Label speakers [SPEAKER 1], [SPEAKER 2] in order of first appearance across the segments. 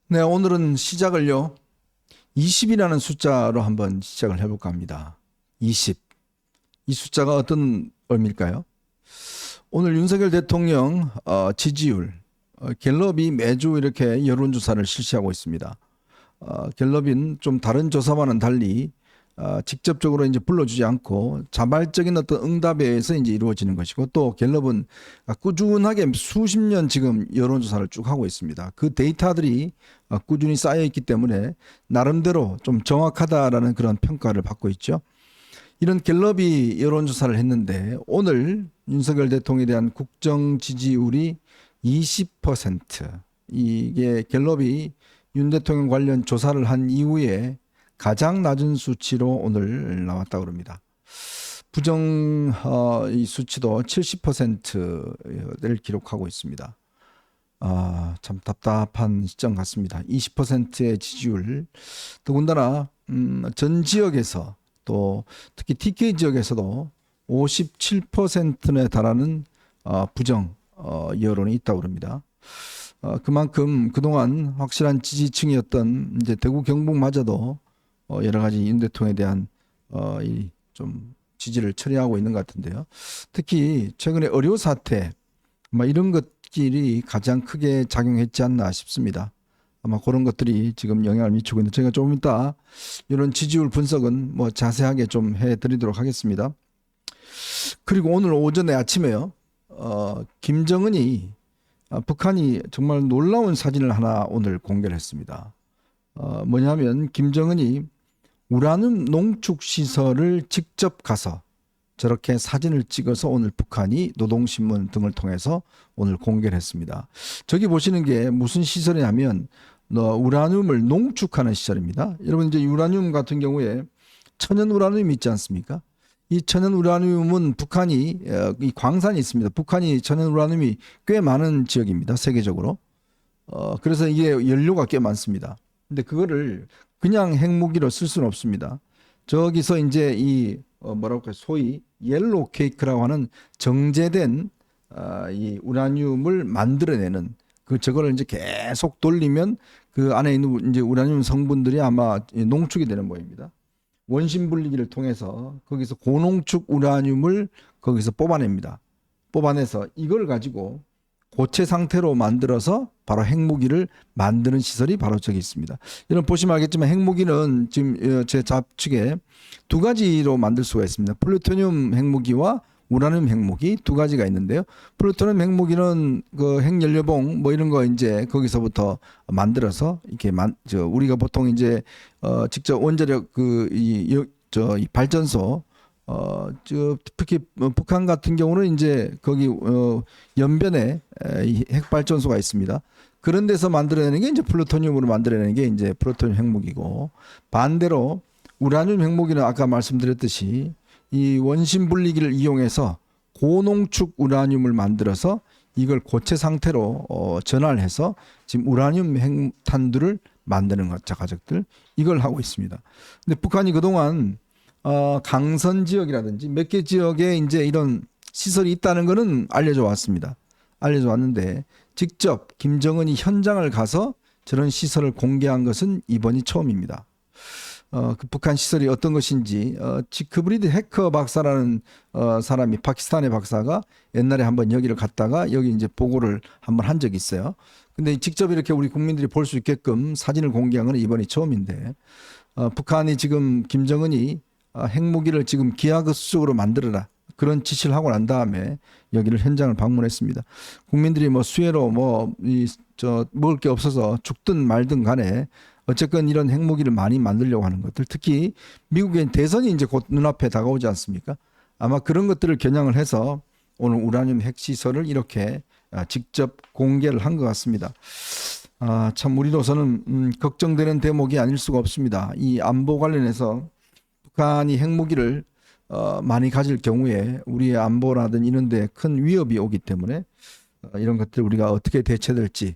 [SPEAKER 1] 네, 오늘은 시작을요. 20이라는 숫자로 한번 시작을 해볼까 합니다. 20. 이 숫자가 어떤 의미일까요? 오늘 윤석열 대통령 지지율 갤럽이 매주 이렇게 여론조사를 실시하고 있습니다. 갤럽은 좀 다른 조사와는 달리 직접적으로 이제 불러주지 않고 자발적인 어떤 응답에 의해서 이제 이루어지는 것이고, 또 갤럽은 꾸준하게 수십 년 지금 여론조사를 쭉 하고 있습니다. 그 데이터들이 꾸준히 쌓여 있기 때문에 나름대로 좀 정확하다라는 그런 평가를 받고 있죠. 이런 갤럽이 여론조사를 했는데 오늘 윤석열 대통령에 대한 국정 지지율이 20%. 이게 갤럽이 윤 대통령 관련 조사를 한 이후에 가장 낮은 수치로 오늘 나왔다고 합니다. 부정 이 수치도 70%를 기록하고 있습니다. 참 답답한 시점 같습니다. 20%의 지지율. 더군다나 전 지역에서 또 특히 TK 지역에서도 57%에 달하는 부정 여론이 있다고 합니다. 그만큼 그동안 확실한 지지층이었던 이제 대구 경북마저도 여러 가지 윤 대통령에 대한 이 좀 지지를 처리하고 있는 것 같은데요. 특히 최근에 의료 사태 이런 것들이 가장 크게 작용했지 않나 싶습니다. 아마 그런 것들이 지금 영향을 미치고 있는데, 제가 조금 이따 이런 지지율 분석은 뭐 자세하게 좀 해드리도록 하겠습니다. 그리고 오늘 오전에 아침에요, 김정은이 북한이 정말 놀라운 사진을 하나 오늘 공개를 했습니다. 뭐냐면 김정은이 우라늄 농축 시설을 직접 가서 저렇게 사진을 찍어서 오늘 북한이 노동신문 등을 통해서 오늘 공개를 했습니다. 저기 보시는 게 무슨 시설이냐면 우라늄을 농축하는 시설입니다. 여러분, 이제 우라늄 같은 경우에 천연 우라늄이 있지 않습니까? 이 천연 우라늄은 북한이 이 광산이 있습니다. 북한이 천연 우라늄이 꽤 많은 지역입니다. 세계적으로. 그래서 이게 연료가 꽤 많습니다. 근데 그거를 그냥 핵무기로 쓸 수는 없습니다. 저기서 이제 이 뭐라고 할까요? 소위 옐로우 케이크라고 하는 정제된 이 우라늄을 만들어내는 저거를 이제 계속 돌리면 그 안에 있는 이제 우라늄 성분들이 아마 농축이 되는 모양입니다. 원심 분리기를 통해서 거기서 고농축 우라늄을 거기서 뽑아냅니다. 뽑아내서 이걸 가지고 고체 상태로 만들어서 바로 핵무기를 만드는 시설이 바로 저기 있습니다. 여러분 보시면 알겠지만 핵무기는 지금 제 좌측에 두 가지로 만들 수가 있습니다. 플루토늄 핵무기와 우라늄 핵무기 두 가지가 있는데요. 플루토늄 핵무기는 그 핵연료봉 뭐 이런 거 이제 거기서부터 만들어서 이렇게 우리가 보통 이제 직접 원자력 이 발전소 특히 북한 같은 경우는 이제 거기 연변에 이 핵발전소가 있습니다. 그런 데서 만들어내는 게 이제 플루토늄으로 만들어내는 게 이제 플루토늄 핵무기고, 반대로 우라늄 핵무기는 아까 말씀드렸듯이 이 원심 분리기를 이용해서 고농축 우라늄을 만들어서 이걸 고체 상태로 전환을 해서 지금 우라늄 핵탄두를 만드는 것, 가족들 이걸 하고 있습니다. 근데 북한이 그동안 강선 지역이라든지 몇 개 지역에 이제 이런 시설이 있다는 것은 알려져 왔습니다. 알려져 왔는데 직접 김정은이 현장을 가서 저런 시설을 공개한 것은 이번이 처음입니다. 그 북한 시설이 어떤 것인지 지크브리드 해커 박사라는 사람이, 파키스탄의 박사가 옛날에 한번 여기를 갔다가 여기 이제 보고를 한번 한 적이 있어요. 근데 직접 이렇게 우리 국민들이 볼 수 있게끔 사진을 공개한 건 이번이 처음인데, 북한이 지금 김정은이 핵무기를 지금 기하급수적으로 만들어라 그런 지시를 하고 난 다음에 여기를 현장을 방문했습니다. 국민들이 뭐 수해로 먹을 게 없어서 죽든 말든 간에 어쨌건 이런 핵무기를 많이 만들려고 하는 것들, 특히 미국의 대선이 이제 곧 눈앞에 다가오지 않습니까? 아마 그런 것들을 겨냥을 해서 오늘 우라늄 핵시설을 이렇게 직접 공개를 한 것 같습니다. 참 우리로서는 걱정되는 대목이 아닐 수가 없습니다. 이 안보 관련해서 북한이 핵무기를 많이 가질 경우에 우리의 안보라든 이런 데 큰 위협이 오기 때문에 이런 것들 우리가 어떻게 대처될지,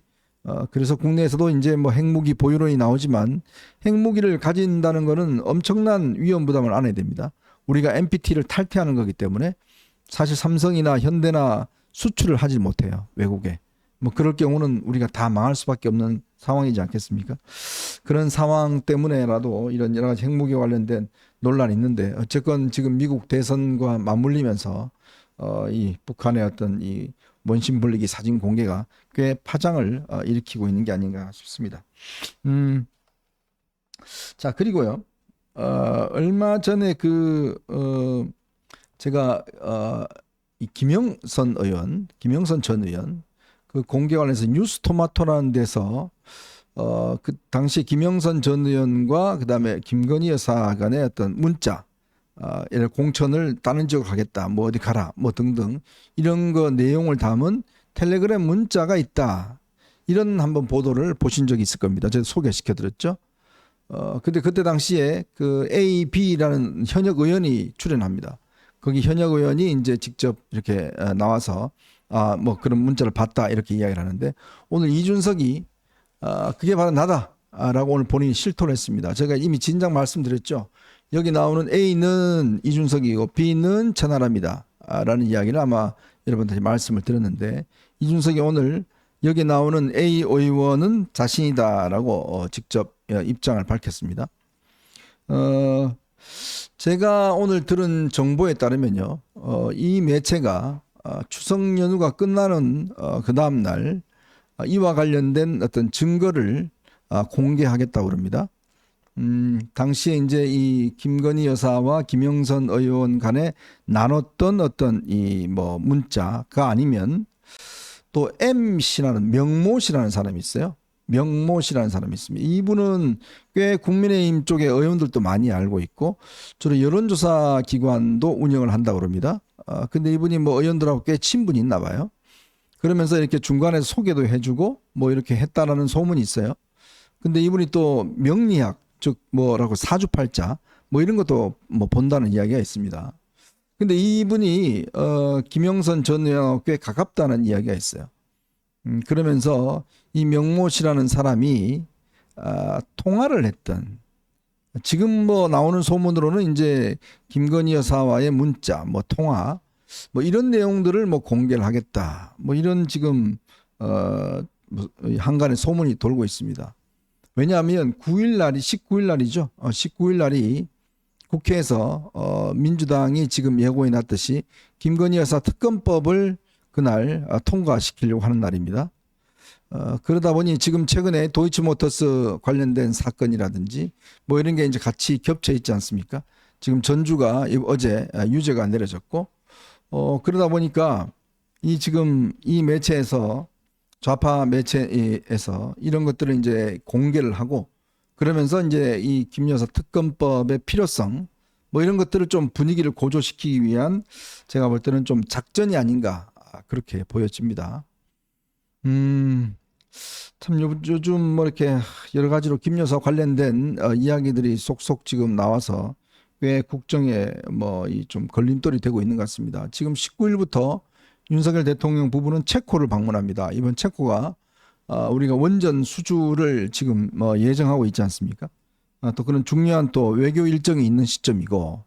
[SPEAKER 1] 그래서 국내에서도 이제 뭐 핵무기 보유론이 나오지만 핵무기를 가진다는 것은 엄청난 위험 부담을 안아야 됩니다. 우리가 NPT를 탈퇴하는 거기 때문에 사실 삼성이나 현대나 수출을 하지 못해요, 외국에. 뭐 그럴 경우는 우리가 다 망할 수밖에 없는 상황이지 않겠습니까? 그런 상황 때문에라도 이런 여러 가지 핵무기 관련된 논란이 있는데 어쨌건 지금 미국 대선과 맞물리면서 이 북한의 어떤 이 원심불리기 사진 공개가 꽤 파장을 일으키고 있는 게 아닌가 싶습니다. 자, 그리고요. 얼마 전에 제가 이 김영선 전 의원 그 공개 관련해서 뉴스토마토라는 데서 그 당시 김영선 전 의원과 그다음에 김건희 여사 간의 어떤 문자, 예를 공천을 다른 지역으로 가겠다, 뭐 어디 가라, 뭐 등등 이런 거 내용을 담은 텔레그램 문자가 있다. 이런 한번 보도를 보신 적이 있을 겁니다. 제가 소개시켜 드렸죠. 근데 그때 당시에 그 A, B라는 현역 의원이 출연합니다. 거기 현역 의원이 이제 직접 이렇게 나와서 뭐 그런 문자를 봤다 이렇게 이야기를 하는데 오늘 이준석이 그게 바로 나다라고 오늘 본인이 실토를 했습니다. 제가 이미 진작 말씀드렸죠. 여기 나오는 A는 이준석이고 B는 천하람이다 라는 이야기를 아마 여러분들이 말씀을 드렸는데 이준석이 오늘 여기 나오는 A 의원은 자신이다라고 직접 입장을 밝혔습니다. 제가 오늘 들은 정보에 따르면요, 이 매체가 추석 연휴가 끝나는 그 다음 날 이와 관련된 어떤 증거를 공개하겠다고 그럽니다. 당시에 이제 이 김건희 여사와 김영선 의원 간에 나눴던 어떤 이 뭐 문자가 아니면 또 M씨라는 명모씨라는 사람이 있어요. 명모씨라는 사람이 있습니다. 이분은 꽤 국민의힘 쪽의 의원들도 많이 알고 있고 주로 여론조사 기관도 운영을 한다고 그럽니다. 근데 이분이 뭐 의원들하고 꽤 친분이 있나 봐요. 그러면서 이렇게 중간에 소개도 해주고 뭐 이렇게 했다라는 소문이 있어요. 근데 이분이 또 명리학, 즉 뭐라고 사주팔자 뭐 이런 것도 뭐 본다는 이야기가 있습니다. 근데 이분이 김영선 전 의원하고 꽤 가깝다는 이야기가 있어요. 그러면서 이 명모 씨라는 사람이 통화를 했던, 지금 뭐 나오는 소문으로는 이제 김건희 여사와의 문자, 뭐 통화, 뭐 이런 내용들을 뭐 공개를 하겠다, 뭐 이런 지금 한간에 소문이 돌고 있습니다. 왜냐하면 9일 날이 19일 날이죠. 19일 날이 국회에서 민주당이 지금 예고해 놨듯이 김건희 여사 특검법을 그날 통과시키려고 하는 날입니다. 그러다 보니 지금 최근에 도이치모터스 관련된 사건이라든지 뭐 이런 게 이제 같이 겹쳐 있지 않습니까? 지금 전주가 어제 유죄가 내려졌고, 그러다 보니까 지금 이 매체에서, 좌파 매체에서 이런 것들을 이제 공개를 하고, 그러면서 이제 이 김 여사 특검법의 필요성 뭐 이런 것들을 좀 분위기를 고조시키기 위한, 제가 볼 때는 좀 작전이 아닌가 그렇게 보여집니다. 참 요즘 뭐 이렇게 여러 가지로 김 여사 관련된 이야기들이 속속 지금 나와서 꽤 국정에 뭐 이 좀 걸림돌이 되고 있는 것 같습니다. 지금 19일부터 윤석열 대통령 부부는 체코를 방문합니다. 이번 체코가 우리가 원전 수주를 지금 뭐 예정하고 있지 않습니까? 또 그런 중요한 또 외교 일정이 있는 시점이고,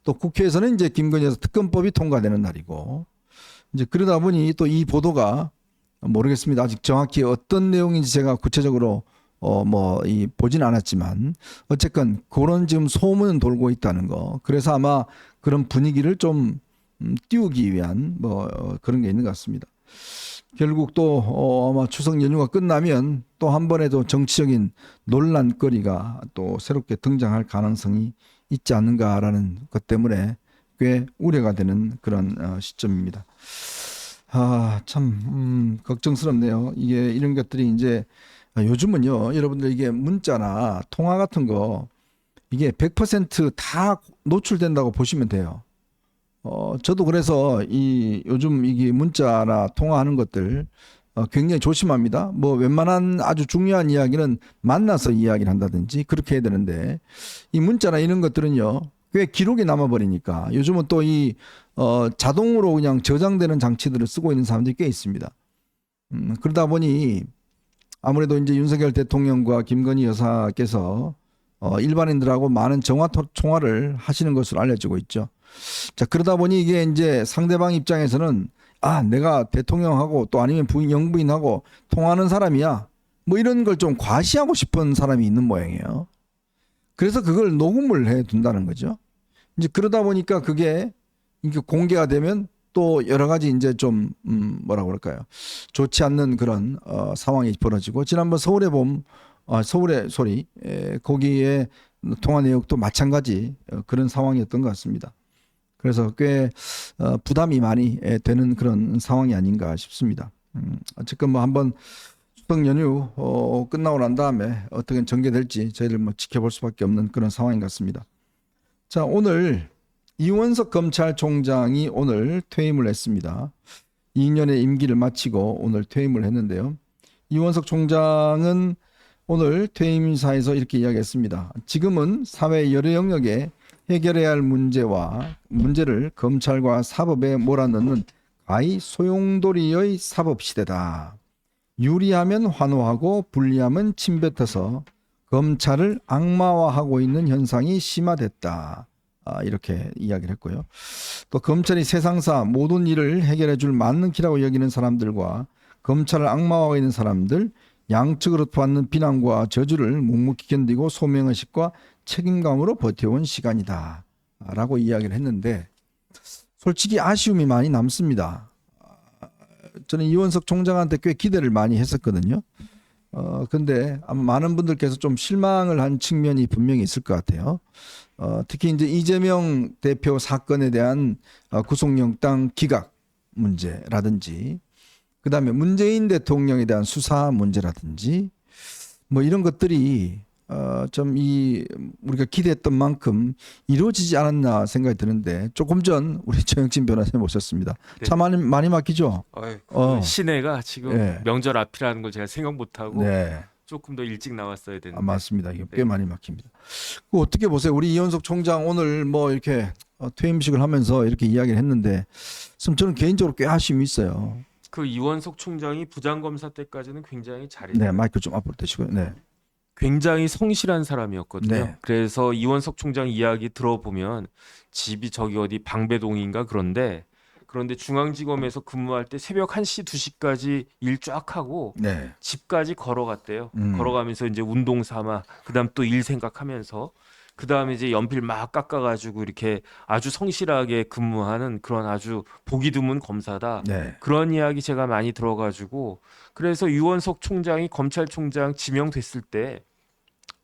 [SPEAKER 1] 또 국회에서는 이제 김건희 여사 특검법이 통과되는 날이고, 이제 그러다 보니 또 이 보도가 모르겠습니다. 아직 정확히 어떤 내용인지 제가 구체적으로 보진 않았지만 어쨌건 그런 지금 소문은 돌고 있다는 거. 그래서 아마 그런 분위기를 좀 띄우기 위한 그런 게 있는 것 같습니다. 결국 또 아마 추석 연휴가 끝나면 또 한 번에도 정치적인 논란거리가 또 새롭게 등장할 가능성이 있지 않는가라는 것 때문에 꽤 우려가 되는 그런 시점입니다. 참 걱정스럽네요. 이게 이런 것들이 이제 요즘은요, 여러분들 이게 문자나 통화 같은 거 이게 100% 노출된다고 보시면 돼요. 저도 그래서 요즘 이게 문자나 통화하는 것들 굉장히 조심합니다. 뭐 웬만한 아주 중요한 이야기는 만나서 이야기를 한다든지 그렇게 해야 되는데, 이 문자나 이런 것들은요 꽤 기록이 남아버리니까 요즘은 또 자동으로 그냥 저장되는 장치들을 쓰고 있는 사람들이 꽤 있습니다. 그러다 보니 아무래도 이제 윤석열 대통령과 김건희 여사께서 일반인들하고 많은 정화 통화를 하시는 것으로 알려지고 있죠. 자, 그러다 보니 이게 이제 상대방 입장에서는 내가 대통령하고 또 아니면 영부인하고 통화하는 사람이야. 뭐 이런 걸 좀 과시하고 싶은 사람이 있는 모양이에요. 그래서 그걸 녹음을 해 둔다는 거죠. 이제 그러다 보니까 그게 이게 공개가 되면 또 여러 가지 이제 좀 뭐라 그럴까요? 좋지 않는 그런 상황이 벌어지고 지난번 서울의 봄, 서울의 소리 거기에 통화 내역도 마찬가지 그런 상황이었던 것 같습니다. 그래서 꽤 부담이 많이 되는 그런 상황이 아닌가 싶습니다. 어쨌건 뭐 한번 추석 연휴 끝나고 난 다음에 어떻게 전개될지 저희들 뭐 지켜볼 수밖에 없는 그런 상황인 것 같습니다. 자, 오늘 이원석 검찰총장이 오늘 퇴임을 했습니다. 2년의 임기를 마치고 오늘 퇴임을 했는데요. 이원석 총장은 오늘 퇴임 인사에서 이렇게 이야기했습니다. 지금은 사회 여러 영역에 해결해야 할 문제를 검찰과 사법에 몰아넣는 가히 소용돌이의 사법시대다. 유리하면 환호하고 불리하면 침뱉어서 검찰을 악마화하고 있는 현상이 심화됐다. 이렇게 이야기를 했고요. 또 검찰이 세상사 모든 일을 해결해 줄 맞는 키라고 여기는 사람들과 검찰을 악마화하고 있는 사람들, 양측으로 받는 비난과 저주를 묵묵히 견디고 소명의식과 책임감으로 버텨온 시간이다 라고 이야기를 했는데 솔직히 아쉬움이 많이 남습니다. 저는 이원석 총장한테 꽤 기대를 많이 했었거든요. 근데 아마 많은 분들께서 좀 실망을 한 측면이 분명히 있을 것 같아요. 특히 이제 이재명 대표 사건에 대한 구속영장 기각 문제라든지 그다음에 문재인 대통령에 대한 수사 문제라든지 뭐 이런 것들이 좀 우리가 기대했던 만큼 이루어지지 않았나 생각이 드는데 조금 전 우리 정영진 변호사님 오셨습니다.
[SPEAKER 2] 네.
[SPEAKER 1] 차 많이 막히죠?
[SPEAKER 2] 시내가 지금
[SPEAKER 1] 네.
[SPEAKER 2] 명절 앞이라는 걸 제가 생각 못하고
[SPEAKER 1] 네.
[SPEAKER 2] 조금 더 일찍 나왔어야 되는데.
[SPEAKER 1] 맞습니다. 이게 꽤
[SPEAKER 2] 네.
[SPEAKER 1] 많이 막힙니다. 어떻게 보세요? 우리 이원석 총장 오늘 뭐 이렇게 퇴임식을 하면서 이렇게 이야기를 했는데 저는 개인적으로 꽤 아쉬움이 있어요.
[SPEAKER 2] 그 이원석 총장이 부장검사 때까지는 굉장히 잘했어요.
[SPEAKER 1] 네, 마이크 좀 앞으로 대시고요. 네.
[SPEAKER 2] 굉장히 성실한 사람이었거든요.
[SPEAKER 1] 네.
[SPEAKER 2] 그래서 이원석 총장 이야기 들어보면 집이 저기 어디 방배동인가 그런데 중앙지검에서 근무할 때 새벽 1시, 2시까지 일 쫙 하고
[SPEAKER 1] 네.
[SPEAKER 2] 집까지 걸어갔대요.
[SPEAKER 1] 음.
[SPEAKER 2] 걸어가면서 이제 운동 삼아 그다음 또 일 생각하면서 그다음에 이제 연필 막 깎아가지고 이렇게 아주 성실하게 근무하는 그런 아주 보기 드문 검사다.
[SPEAKER 1] 네.
[SPEAKER 2] 그런 이야기 제가 많이 들어가지고 그래서 이원석 총장이 검찰총장 지명됐을 때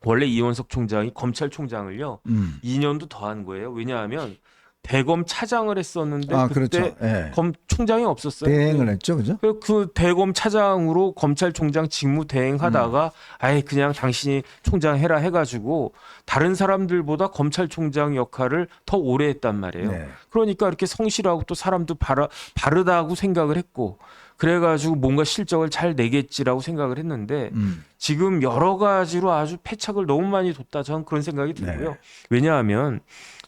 [SPEAKER 2] 원래 이원석 총장이 검찰총장을요 2년도 더 한 거예요. 왜냐하면 대검 차장을 했었는데 그때
[SPEAKER 1] 그렇죠. 네.
[SPEAKER 2] 총장이 없었어요.
[SPEAKER 1] 대행을 했죠, 그죠?
[SPEAKER 2] 그 대검 차장으로 검찰총장 직무 대행하다가 아예 그냥 당신이 총장 해라 해가지고 다른 사람들보다 검찰총장 역할을 더 오래 했단 말이에요.
[SPEAKER 1] 네.
[SPEAKER 2] 그러니까 이렇게 성실하고 또 사람도 바르다고 생각을 했고 그래가지고 뭔가 실적을 잘 내겠지라고 생각을 했는데 지금 여러 가지로 아주 패착을 너무 많이 뒀다 저는 그런 생각이 들고요.
[SPEAKER 1] 네.
[SPEAKER 2] 왜냐하면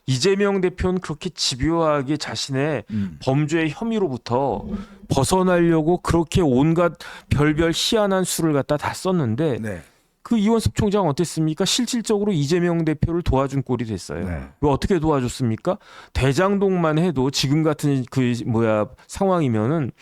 [SPEAKER 2] 이재명 대표는 그렇게 집요하게 자신의 범죄 혐의로부터 벗어나려고 그렇게 온갖 별별 희한한 수를 갖다 다 썼는데
[SPEAKER 1] 네.
[SPEAKER 2] 그 이원석 총장 어땠습니까? 실질적으로 이재명 대표를 도와준 꼴이 됐어요.
[SPEAKER 1] 네.
[SPEAKER 2] 왜 어떻게 도와줬습니까? 대장동만 해도 지금 같은 상황이면은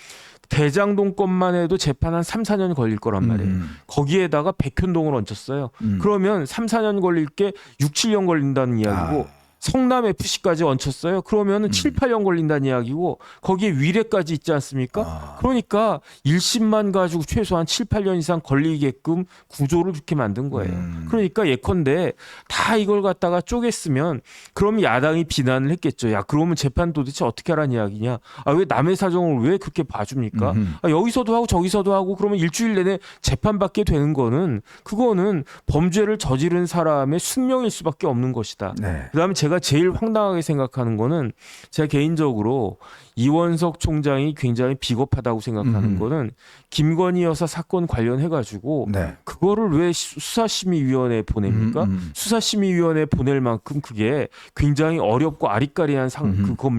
[SPEAKER 2] 대장동 건만 해도 재판 한 3, 4년 걸릴 거란 말이에요. 거기에다가 백현동을 얹혔어요. 그러면 3, 4년 걸릴 게 6, 7년 걸린다는 이야기고 성남 FC까지 얹혔어요. 그러면은 7, 8년 걸린다는 이야기고 거기에 위례까지 있지 않습니까? 그러니까 1심만 가지고 최소한 7, 8년 이상 걸리게끔 구조를 그렇게 만든 거예요. 그러니까 예컨대 다 이걸 갖다가 쪼갰으면 그럼 야당이 비난을 했겠죠. 야, 그러면 재판 도대체 어떻게 하라는 이야기냐? 왜 남의 사정을 왜 그렇게 봐줍니까? 여기서도 하고 저기서도 하고 그러면 일주일 내내 재판받게 되는 거는 그거는 범죄를 저지른 사람의 숙명일 수밖에 없는 것이다.
[SPEAKER 1] 네.
[SPEAKER 2] 그다음에 제가 제일 황당하게 생각하는 거는 제가 개인적으로 이원석 총장이 굉장히 비겁하다고 생각하는 거는 김건희 여사 사건 관련해 가지고
[SPEAKER 1] 네.
[SPEAKER 2] 그거를 왜 수사심의위원회에 보냅니까? 수사심의위원회에 보낼 만큼 그게 굉장히 어렵고 아리까리한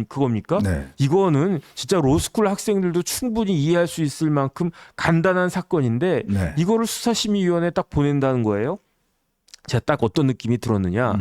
[SPEAKER 2] 그겁니까?
[SPEAKER 1] 네.
[SPEAKER 2] 이거는 진짜 로스쿨 학생들도 충분히 이해할 수 있을 만큼 간단한 사건인데
[SPEAKER 1] 네.
[SPEAKER 2] 이거를 수사심의위원회에 딱 보낸다는 거예요. 제가 딱 어떤 느낌이 들었느냐.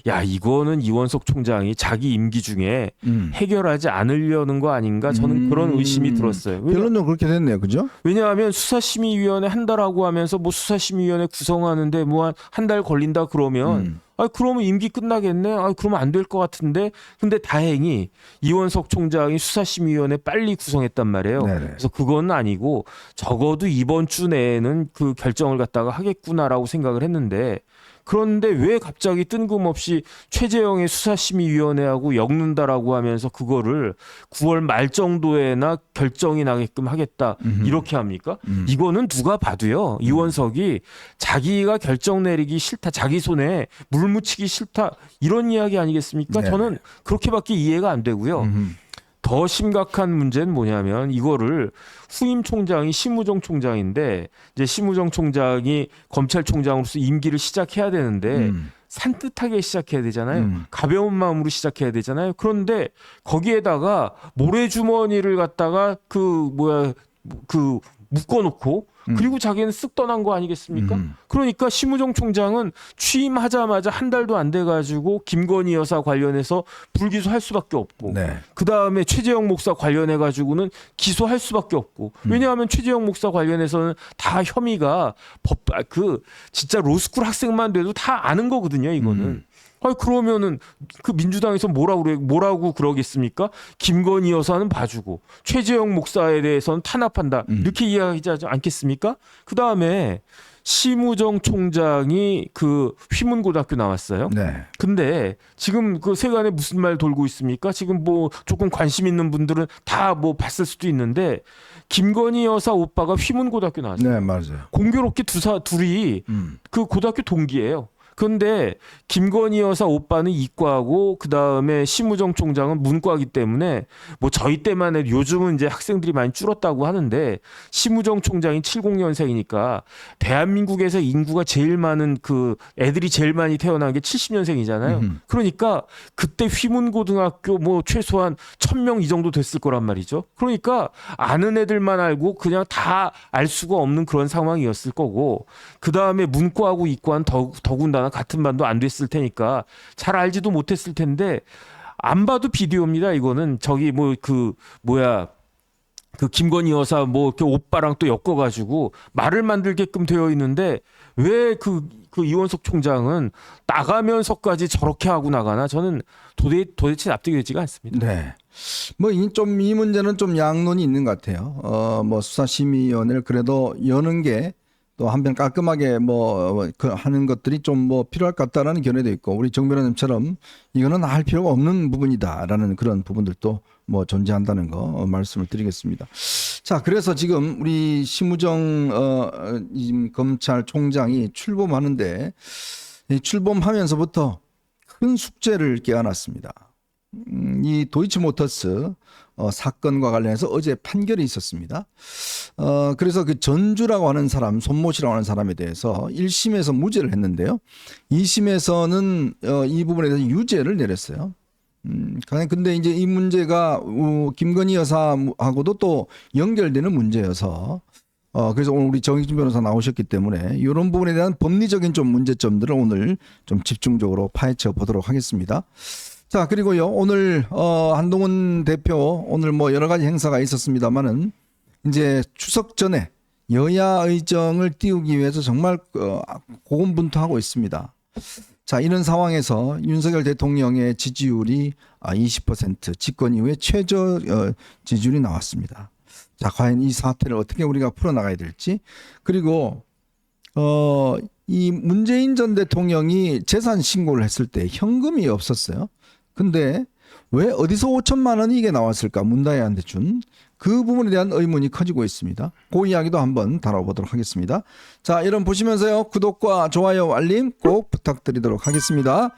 [SPEAKER 2] 야, 이거는 이원석 총장이 자기 임기 중에 해결하지 않으려는 거 아닌가. 저는 그런 의심이 들었어요.
[SPEAKER 1] 결론은 그렇게 됐네요. 그죠?
[SPEAKER 2] 왜냐하면 수사심의위원회 한다라고 하면서 뭐 수사심의위원회 구성하는데 뭐 한 달 걸린다 그러면 그러면 임기 끝나겠네. 그러면 안 될 것 같은데. 근데 다행히 이원석 총장이 수사심의위원회 빨리 구성했단 말이에요.
[SPEAKER 1] 네네.
[SPEAKER 2] 그래서 그건 아니고 적어도 이번 주 내에는 그 결정을 갖다가 하겠구나라고 생각을 했는데 그런데 왜 갑자기 뜬금없이 최재형의 수사심의위원회하고 엮는다라고 하면서 그거를 9월 말 정도에나 결정이 나게끔 하겠다 이렇게 합니까? 이거는 누가 봐도요. 이원석이 자기가 결정 내리기 싫다. 자기 손에 물 묻히기 싫다. 이런 이야기 아니겠습니까?
[SPEAKER 1] 네.
[SPEAKER 2] 저는 그렇게밖에 이해가 안 되고요. 더 심각한 문제는 뭐냐면 이거를 후임 총장이 심우정 총장인데 이제 심우정 총장이 검찰총장으로서 임기를 시작해야 되는데 산뜻하게 시작해야 되잖아요. 가벼운 마음으로 시작해야 되잖아요. 그런데 거기에다가 모래주머니를 갖다가 묶어놓고 그리고 자기는 쓱 떠난 거 아니겠습니까? 그러니까 심우정 총장은 취임하자마자 한 달도 안 돼가지고 김건희 여사 관련해서 불기소할 수밖에 없고
[SPEAKER 1] 네.
[SPEAKER 2] 그 다음에 최재형 목사 관련해가지고는 기소할 수밖에 없고 왜냐하면 최재형 목사 관련해서는 다 혐의가 진짜 로스쿨 학생만 돼도 다 아는 거거든요. 이거는. 그러면은 그 민주당에서 뭐라고 그러겠습니까? 김건희 여사는 봐주고 최재형 목사에 대해서는 탄압한다 이렇게 이야기하지 않겠습니까? 그 다음에 심우정 총장이 그 휘문고등학교 나왔어요.
[SPEAKER 1] 네.
[SPEAKER 2] 근데 지금 그 세간에 무슨 말 돌고 있습니까? 지금 뭐 조금 관심 있는 분들은 다 뭐 봤을 수도 있는데 김건희 여사 오빠가 휘문고등학교 나왔어요.
[SPEAKER 1] 네, 맞아요.
[SPEAKER 2] 공교롭게 둘이 그 고등학교 동기예요. 그런데 김건희 여사 오빠는 이과고 그 다음에 심우정 총장은 문과이기 때문에 뭐 저희 때만 해도 요즘은 이제 학생들이 많이 줄었다고 하는데 심우정 총장이 70년생이니까 대한민국에서 인구가 제일 많은 그 애들이 제일 많이 태어난 게 70년생이잖아요. 그러니까 그때 휘문고등학교 뭐 최소한 1000명 이 정도 됐을 거란 말이죠. 그러니까 아는 애들만 알고 그냥 다 알 수가 없는 그런 상황이었을 거고 그 다음에 문과하고 이과는 더군다나 같은 반도 안 됐을 테니까 잘 알지도 못했을 텐데 안 봐도 비디오입니다. 이거는 저기 그 김건희 여사 그 오빠랑 또 엮어가지고 말을 만들게끔 되어 있는데 왜 그 이원석 총장은 나가면서까지 저렇게 하고 나가나 저는 도대체 납득이 되지가 않습니다.
[SPEAKER 1] 네. 이 문제는 좀 양론이 있는 것 같아요. 수사심의위원회를 그래도 여는 게 또 한편 깔끔하게 하는 것들이 좀 필요할 것 같다라는 견해도 있고 우리 정 변호사님처럼 이거는 할 필요가 없는 부분이다라는 그런 부분들도 존재한다는 거 말씀을 드리겠습니다. 자, 그래서 지금 우리 심우정 검찰총장이 출범하는데 출범하면서부터 큰 숙제를 깨어났습니다. 이 도이치모터스 사건과 관련해서 어제 판결이 있었습니다. 그래서 그 전주라고 하는 사람, 손모씨라고 하는 사람에 대해서 1심에서 무죄를 했는데요. 2심에서는 이 부분에 대해서 유죄를 내렸어요. 근데 이제 이 문제가 김건희 여사하고도 또 연결되는 문제여서 그래서 오늘 우리 정익준 변호사 나오셨기 때문에 이런 부분에 대한 법리적인 좀 문제점들을 오늘 좀 집중적으로 파헤쳐 보도록 하겠습니다. 자, 그리고요, 오늘, 한동훈 대표, 오늘 여러 가지 행사가 있었습니다만은, 이제 추석 전에 여야 의정을 띄우기 위해서 정말, 고군분투하고 있습니다. 자, 이런 상황에서 윤석열 대통령의 지지율이 20% 집권 이후에 최저 지지율이 나왔습니다. 자, 과연 이 사태를 어떻게 우리가 풀어나가야 될지. 그리고, 이 문재인 전 대통령이 재산 신고를 했을 때 현금이 없었어요. 근데 왜 어디서 5천만 원이 이게 나왔을까? 문다혜한테 준 그 부분에 대한 의문이 커지고 있습니다. 그 이야기도 한번 다뤄보도록 하겠습니다. 자, 여러분 보시면서요. 구독과 좋아요, 알림 꼭 부탁드리도록 하겠습니다.